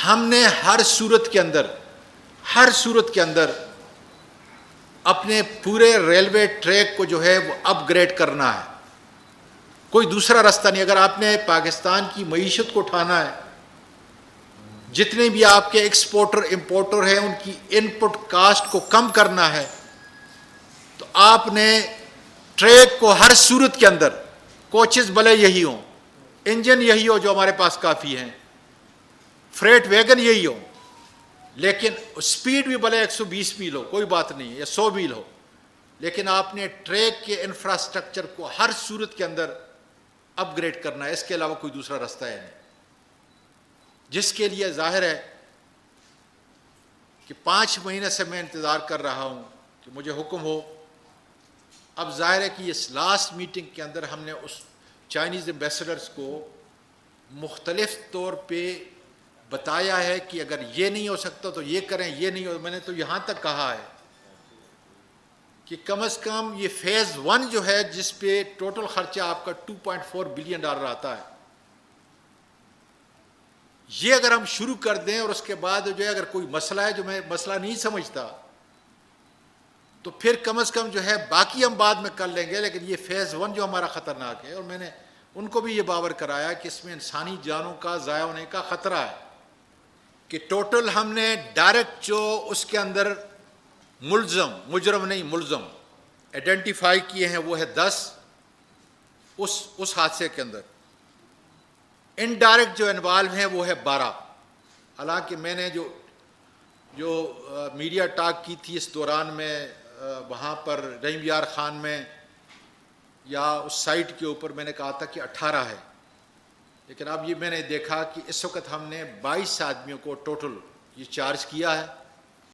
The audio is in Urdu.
ہم نے ہر صورت کے اندر اپنے پورے ریلوے ٹریک کو جو ہے وہ اپ گریڈ کرنا ہے. کوئی دوسرا راستہ نہیں. اگر آپ نے پاکستان کی معیشت کو اٹھانا ہے، جتنے بھی آپ کے ایکسپورٹر امپورٹر ہیں ان کی ان پٹ کاسٹ کو کم کرنا ہے، تو آپ نے ٹریک کو ہر صورت کے اندر، کوچز بھلے یہی ہوں، انجن یہی ہو جو ہمارے پاس کافی ہیں، فریٹ ویگن یہی ہو، لیکن سپیڈ بھی بھلے 120 میل ہو، کوئی بات نہیں، یا 100 میل ہو، لیکن آپ نے ٹریک کے انفراسٹرکچر کو ہر صورت کے اندر اپ گریڈ کرنا ہے. اس کے علاوہ کوئی دوسرا راستہ ہے نہیں. جس کے لیے ظاہر ہے کہ 5 مہینے سے میں انتظار کر رہا ہوں کہ مجھے حکم ہو. اب ظاہر ہے کہ اس لاسٹ میٹنگ کے اندر ہم نے اس چائنیز ایمبیسڈرز کو مختلف طور پہ بتایا ہے کہ اگر یہ نہیں ہو سکتا تو یہ کریں، یہ نہیں ہو. میں نے تو یہاں تک کہا ہے کہ کم از کم یہ فیز 1 جو ہے، جس پہ ٹوٹل خرچہ آپ کا $2.4 بلین آتا ہے، یہ اگر ہم شروع کر دیں اور اس کے بعد جو ہے اگر کوئی مسئلہ ہے جو میں مسئلہ نہیں سمجھتا، تو پھر کم از کم جو ہے باقی ہم بعد میں کر لیں گے. لیکن یہ فیز 1 جو ہمارا خطرناک ہے، اور میں نے ان کو بھی یہ باور کرایا کہ اس میں انسانی جانوں کا ضائع ہونے کا خطرہ ہے، کہ ٹوٹل ہم نے ڈائریکٹ جو اس کے اندر مجرم نہیں ملزم آئیڈینٹیفائی کیے ہیں وہ ہے 10 اس حادثے کے اندر. انڈائریکٹ جو انوالو ہیں وہ ہے 12. حالانکہ میں نے جو میڈیا ٹاک کی تھی اس دوران میں وہاں پر رحیم یار خان میں یا اس سائٹ کے اوپر میں نے کہا تھا کہ 18 ہے، لیکن اب یہ میں نے دیکھا کہ اس وقت ہم نے 22 آدمیوں کو ٹوٹل یہ چارج کیا ہے.